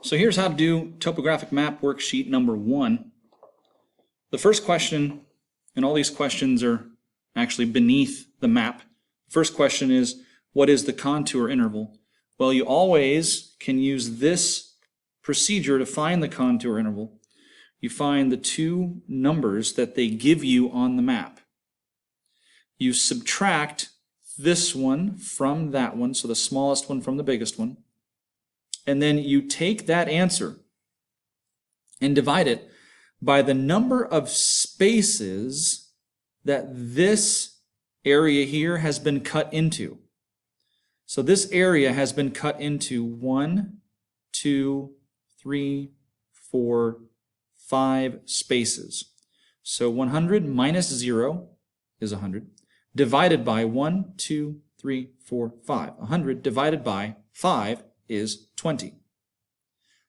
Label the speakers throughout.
Speaker 1: So here's how to do Topographic Map Worksheet number 1. The first question, and all these questions are actually beneath the map. First question is, what is the contour interval? Well, you always can use this procedure to find the contour interval. You find the two numbers that they give you on the map. You subtract this one from that one, so the smallest one from the biggest one. And then you take that answer and divide it by the number of spaces that this area here has been cut into. So this area has been cut into 1, 2, 3, 4, 5 spaces. So 100 minus 0 is 100, divided by 1, 2, 3, 4, 5. 100 divided by 5 is 20.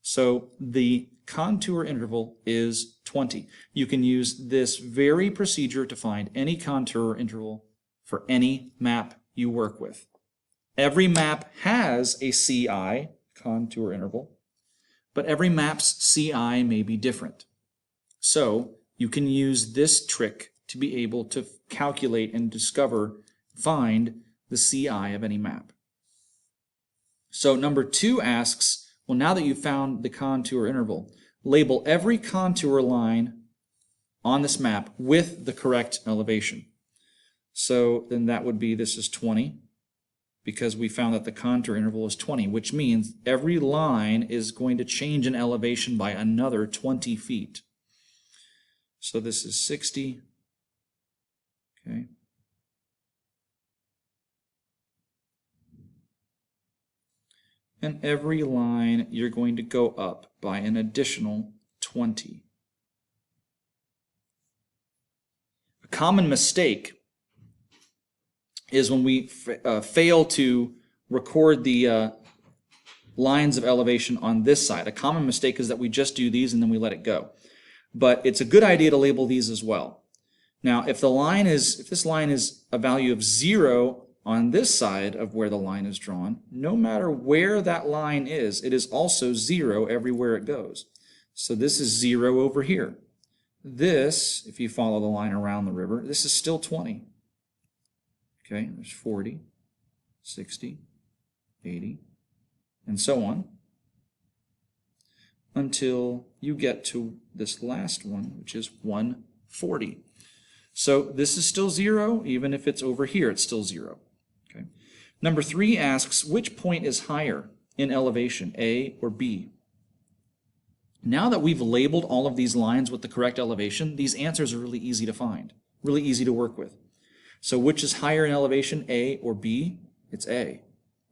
Speaker 1: So the contour interval is 20. You can use this very procedure to find any contour interval for any map you work with. Every map has a CI, contour interval, but every map's CI may be different. So you can use this trick to be able to calculate and find the CI of any map. So number 2 asks, well, now that you've found the contour interval, label every contour line on this map with the correct elevation. So then that would be, this is 20, because we found that the contour interval is 20, which means every line is going to change in elevation by another 20 feet. So this is 60, okay. And every line you're going to go up by an additional 20. A common mistake is when we fail to record the lines of elevation on this side. A common mistake is that we just do these and then we let it go. But it's a good idea to label these as well. Now, if this line is a value of 0 on this side of where the line is drawn, no matter where that line is, it is also 0 everywhere it goes. So this is 0 over here. This, if you follow the line around the river, this is still 20. Okay, there's 40, 60, 80, and so on, until you get to this last one, which is 140. So this is still 0, even if it's over here, it's still 0. Okay. Number 3 asks, which point is higher in elevation, A or B? Now that we've labeled all of these lines with the correct elevation, these answers are really easy to find, really easy to work with. So which is higher in elevation, A or B? It's A.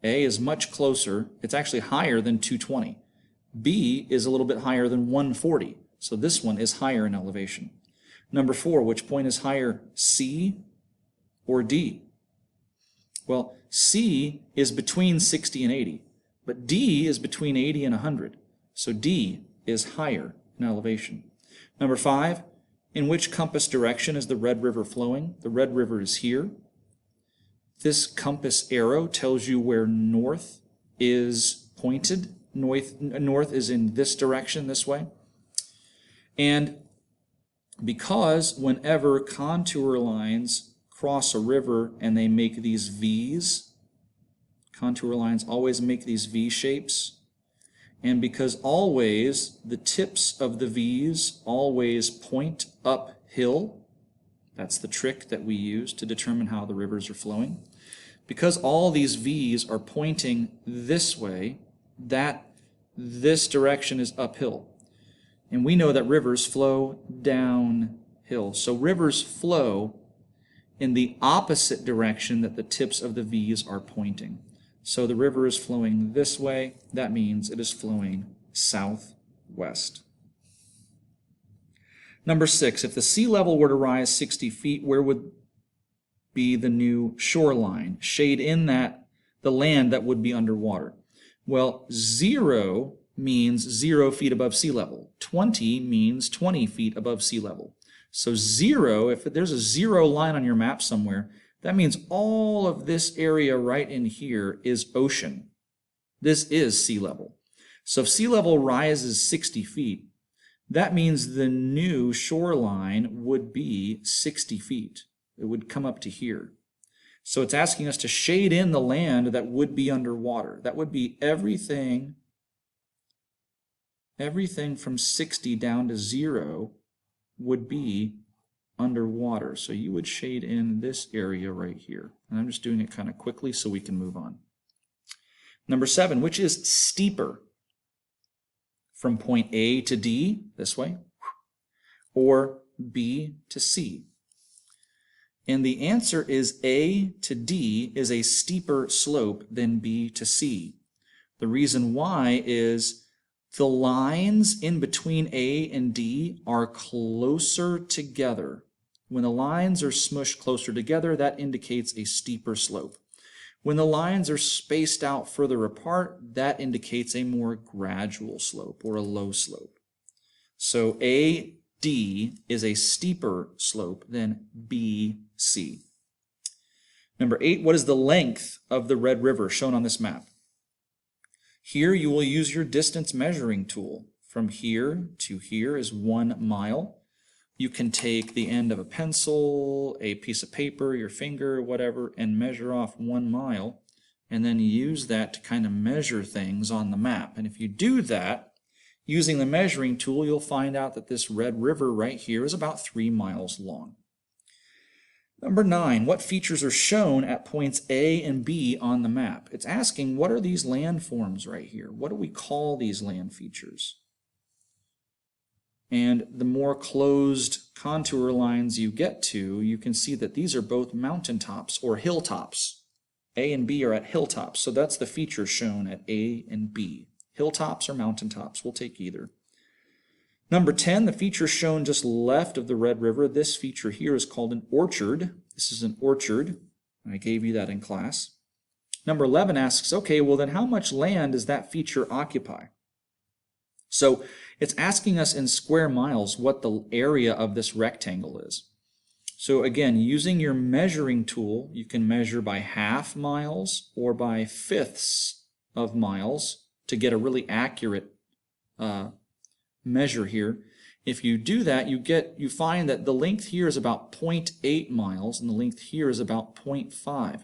Speaker 1: A is much closer. It's actually higher than 220. B is a little bit higher than 140. So this one is higher in elevation. Number 4, which point is higher, C or D? Well, C is between 60 and 80, but D is between 80 and 100. So D is higher in elevation. Number 5, in which compass direction is the Red River flowing? The Red River is here. This compass arrow tells you where north is pointed. North is in this direction, this way. And because whenever contour lines cross a river and they make these V's, contour lines always make these V shapes, and because always the tips of the V's always point uphill, that's the trick that we use to determine how the rivers are flowing. Because all these V's are pointing this way, this direction is uphill. And we know that rivers flow downhill. So rivers flow in the opposite direction that the tips of the V's are pointing. So the river is flowing this way. That means it is flowing southwest. Number 6, if the sea level were to rise 60 feet, where would be the new shoreline? Shade in the land that would be underwater. Well, 0 means 0 feet above sea level. 20 means 20 feet above sea level. So 0, if there's a 0 line on your map somewhere, that means all of this area right in here is ocean. This is sea level. So if sea level rises 60 feet, that means the new shoreline would be 60 feet. It would come up to here. So it's asking us to shade in the land that would be underwater. That would be everything from 60 down to 0 would be underwater. So you would shade in this area right here. And I'm just doing it kind of quickly so we can move on. Number 7, which is steeper? From point A to D, this way, or B to C? And the answer is A to D is a steeper slope than B to C. The reason why is the lines in between A and D are closer together. When the lines are smushed closer together, that indicates a steeper slope. When the lines are spaced out further apart, that indicates a more gradual slope or a low slope. So AD is a steeper slope than BC. Number 8, what is the length of the Red River shown on this map? Here you will use your distance measuring tool. From here to here is 1 mile. You can take the end of a pencil, a piece of paper, your finger, whatever, and measure off 1 mile, and then use that to kind of measure things on the map. And if you do that, using the measuring tool, you'll find out that this Red River right here is about 3 miles long. Number 9, what features are shown at points A and B on the map? It's asking, what are these landforms right here? What do we call these land features? And the more closed contour lines you get to, you can see that these are both mountaintops or hilltops. A and B are at hilltops, so that's the feature shown at A and B. Hilltops or mountaintops, we'll take either. Number 10, the feature shown just left of the Red River, this feature here is called an orchard. This is an orchard, and I gave you that in class. Number 11 asks, okay, well then how much land does that feature occupy? So it's asking us in square miles what the area of this rectangle is. So again, using your measuring tool, you can measure by half miles or by fifths of miles to get a really accurate measure here. If you do that, you find that the length here is about 0.8 miles and the length here is about 0.5.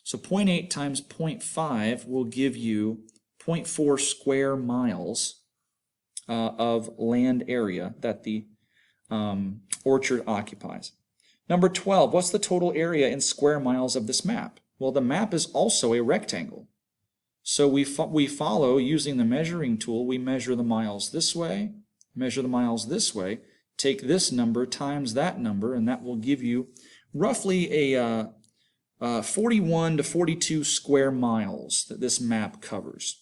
Speaker 1: So 0.8 times 0.5 will give you 0.4 square miles of land area that the orchard occupies. Number 12, what's the total area in square miles of this map? Well, the map is also a rectangle. So we follow using the measuring tool. We measure the miles this way, measure the miles this way, take this number times that number, and that will give you roughly a 41 to 42 square miles that this map covers.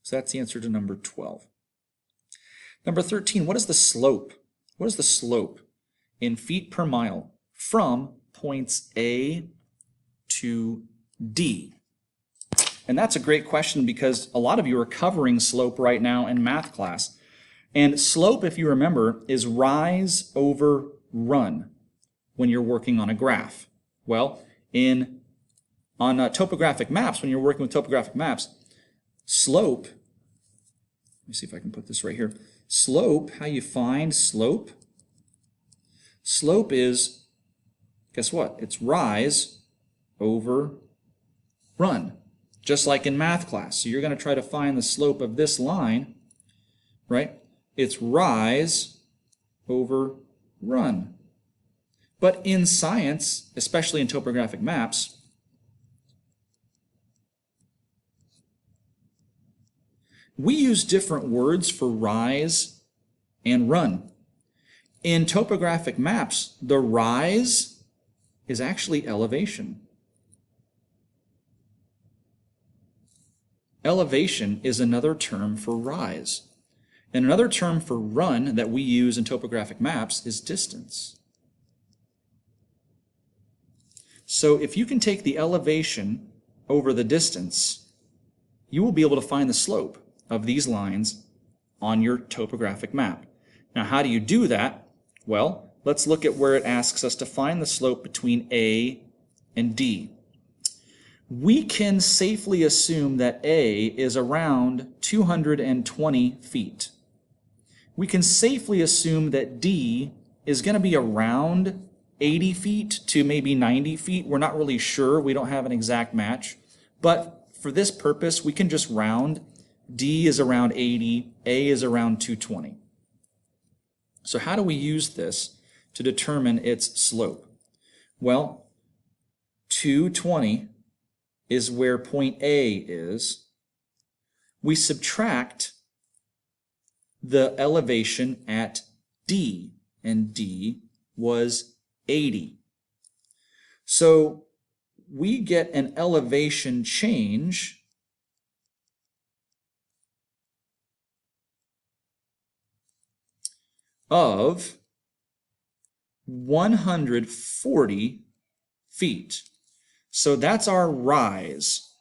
Speaker 1: So that's the answer to number 12. Number 13, what is the slope? What is the slope in feet per mile from points A to D? And that's a great question because a lot of you are covering slope right now in math class. And slope, if you remember, is rise over run when you're working on a graph. Well, on topographic maps, when you're working with topographic maps, slope, let me see if I can put this right here. Slope, how you find slope? Slope is, guess what? It's rise over run, just like in math class. So you're going to try to find the slope of this line, right? It's rise over run. But in science, especially in topographic maps, we use different words for rise and run. In topographic maps, the rise is actually elevation. Elevation is another term for rise. And another term for run that we use in topographic maps is distance. So if you can take the elevation over the distance, you will be able to find the slope of these lines on your topographic map. Now, how do you do that? Well, let's look at where it asks us to find the slope between A and D. we can safely assume that A is around 220 feet. We can safely assume that D is going to be around 80 feet to maybe 90 feet. We're not really sure. We don't have an exact match. But for this purpose, we can just round. D is around 80, A is around 220. So how do we use this to determine its slope? Well, 220 is where point A is. We subtract the elevation at D, and D was 80. So we get an elevation change of 140 feet. So that's our rise.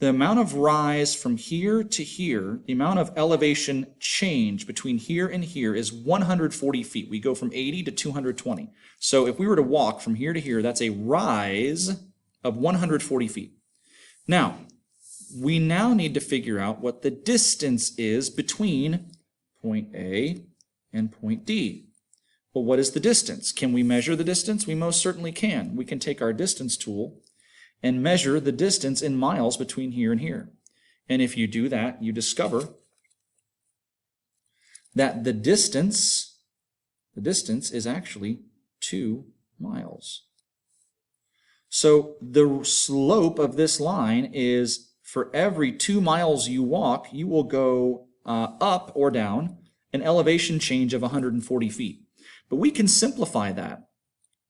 Speaker 1: The amount of rise from here to here, the amount of elevation change between here and here is 140 feet. We go from 80 to 220. So if we were to walk from here to here, that's a rise of 140 feet. Now, we now need to figure out what the distance is between point A and point D. Well, what is the distance? Can we measure the distance? We most certainly can. We can take our distance tool and measure the distance in miles between here and here. And if you do that, you discover that the distance is actually 2 miles. So the slope of this line is, for every 2 miles you walk, you will go up or down an elevation change of 140 feet. But we can simplify that.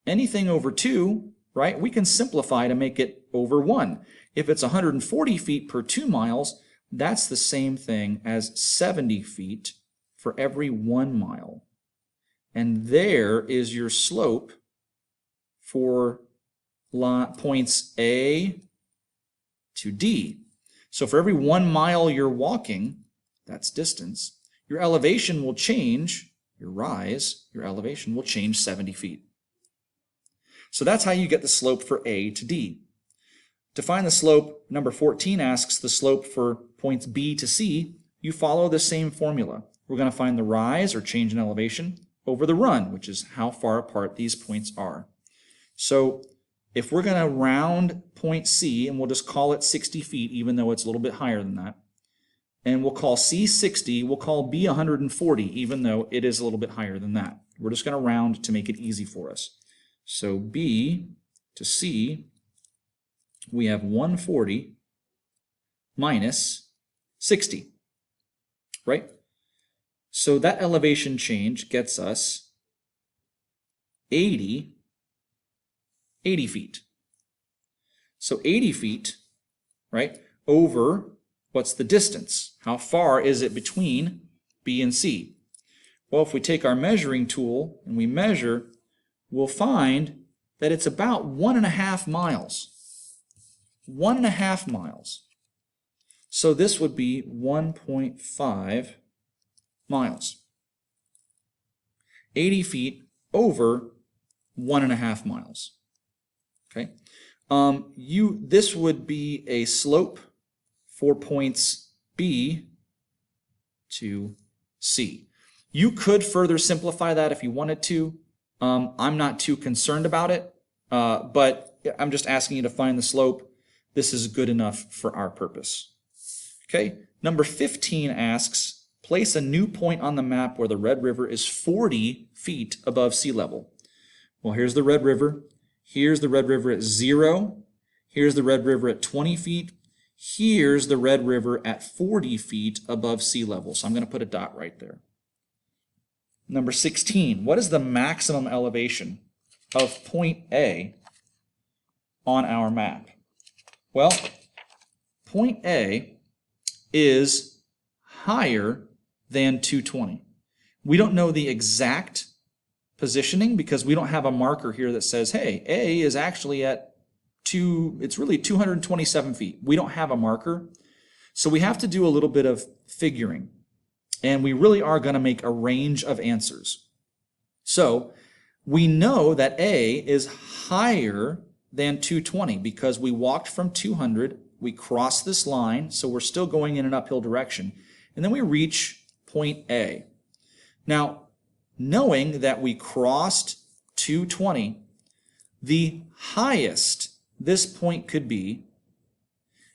Speaker 1: Anything over 2, right, we can simplify to make it over 1. If it's 140 feet per 2 miles, that's the same thing as 70 feet for every 1 mile. And there is your slope for points A to D. So for every 1 mile you're walking, that's distance, your elevation will change, your rise, your elevation will change 70 feet. So that's how you get the slope for A to D. To find the slope, number 14 asks the slope for points B to C. You follow the same formula. We're going to find the rise, or change in elevation, over the run, which is how far apart these points are. So if we're going to round point C, and we'll just call it 60 feet, even though it's a little bit higher than that, and we'll call C 60, we'll call B 140, even though it is a little bit higher than that. We're just going to round to make it easy for us. So B to C, we have 140 minus 60, right? So that elevation change gets us 80 feet. So 80 feet, right, over what's the distance? How far is it between B and C? Well, if we take our measuring tool and we measure, we'll find that it's about 1.5 miles. 1.5 miles. So this would be 1.5 miles. 80 feet over 1.5 miles. Okay. This would be a slope for points B to C. You could further simplify that if you wanted to. I'm not too concerned about it, but I'm just asking you to find the slope. This is good enough for our purpose. Okay, number 15 asks, place a new point on the map where the Red River is 40 feet above sea level. Well, here's the Red River. Here's the Red River at 0. Here's the Red River at 20 feet. Here's the Red River at 40 feet above sea level. So I'm going to put a dot right there. Number 16, what is the maximum elevation of point A on our map? Well, point A is higher than 220. We don't know the exact positioning because we don't have a marker here that says, hey, A is actually at it's really 227 feet. We don't have a marker. So we have to do a little bit of figuring. And we really are going to make a range of answers. So we know that A is higher than 220 because we walked from 200, we crossed this line, so we're still going in an uphill direction, and then we reach point A. Now, knowing that we crossed 220, the highest this point could be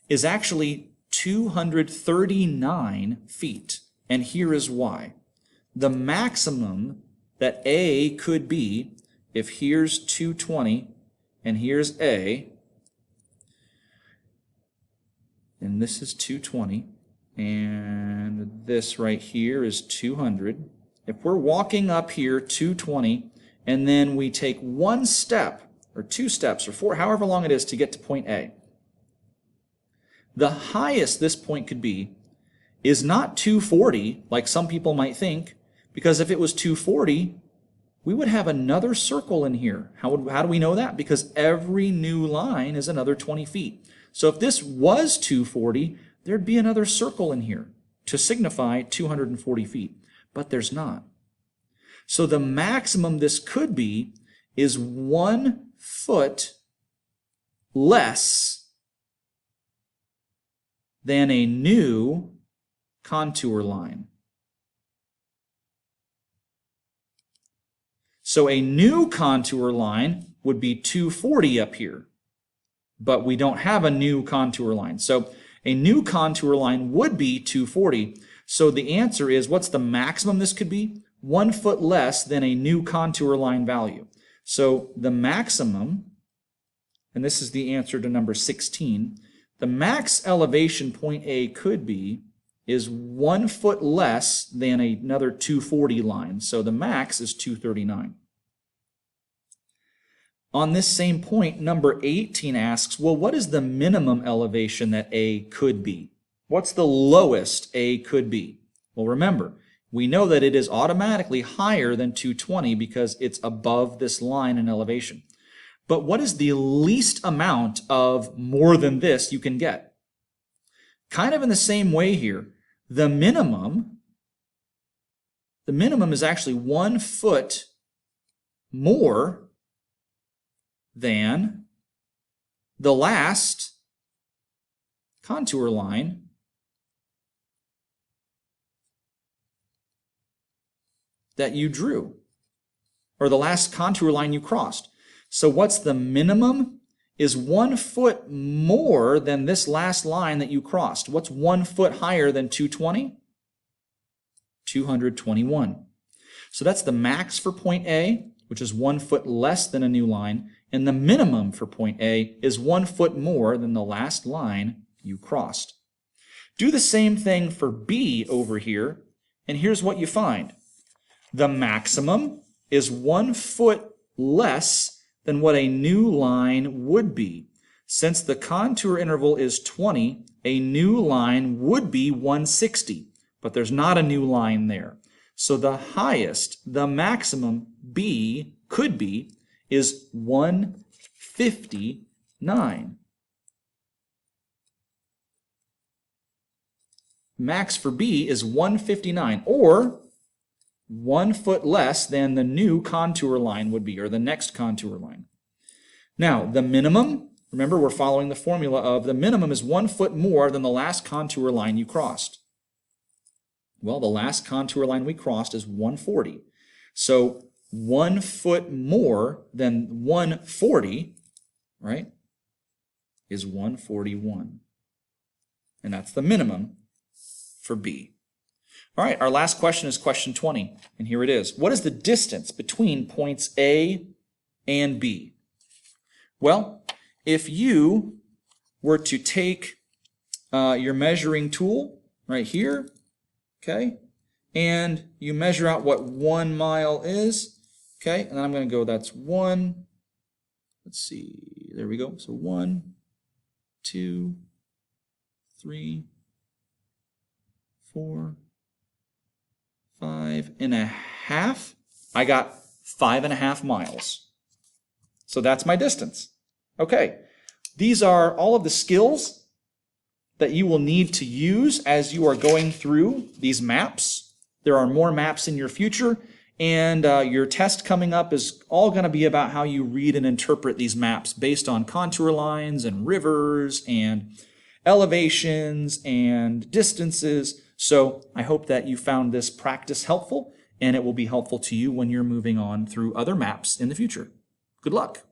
Speaker 1: is actually 239 feet, and here is why. The maximum that A could be, if here's 220 and here's A, and this is 220, and this right here is 200. If we're walking up here 220, and then we take one step, or two steps, or four, however long it is to get to point A, the highest this point could be is not 240, like some people might think, because if it was 240, we would have another circle in here. How do we know that? Because every new line is another 20 feet. So if this was 240, there'd be another circle in here to signify 240 feet, but there's not. So the maximum this could be is 1 foot less than a new contour line. So a new contour line would be 240 up here, but we don't have a new contour line. So a new contour line would be 240. So the answer is, what's the maximum this could be? 1 foot less than a new contour line value. So the maximum, and this is the answer to number 16, the max elevation point A could be is 1 foot less than another 240 line. So the max is 239. On this same point, number 18 asks, well, what is the minimum elevation that A could be? What's the lowest A could be? Well, remember, we know that it is automatically higher than 220 because it's above this line in elevation. But what is the least amount of more than this you can get? Kind of in the same way here, the minimum is actually 1 foot more than the last contour line that you drew, or the last contour line you crossed. So what's the minimum? Is 1 foot more than this last line that you crossed. What's 1 foot higher than 220? 221. So that's the max for point A, which is 1 foot less than a new line, and the minimum for point A is 1 foot more than the last line you crossed. Do the same thing for B over here, and here's what you find. The maximum is 1 foot less than what a new line would be. Since the contour interval is 20, a new line would be 160, but there's not a new line there. So the highest, the maximum B could be, is 159. Max for B is 159, or 1 foot less than the new contour line would be, or the next contour line. Now, the minimum, remember we're following the formula of the minimum is 1 foot more than the last contour line you crossed. Well, the last contour line we crossed is 140. So 1 foot more than 140, right, is 141. And that's the minimum for B. All right, our last question is question 20, and here it is. What is the distance between points A and B? Well, if you were to take your measuring tool right here, okay, and you measure out what 1 mile is, okay, and then I'm going to go, that's 1, let's see, there we go, so 1, 2, 3, 4, 5.5. I got 5.5 miles. So that's my distance. Okay, these are all of the skills that you will need to use as you are going through these maps. There are more maps in your future, And your test coming up is all going to be about how you read and interpret these maps based on contour lines and rivers and elevations and distances. So I hope that you found this practice helpful, and it will be helpful to you when you're moving on through other maps in the future. Good luck.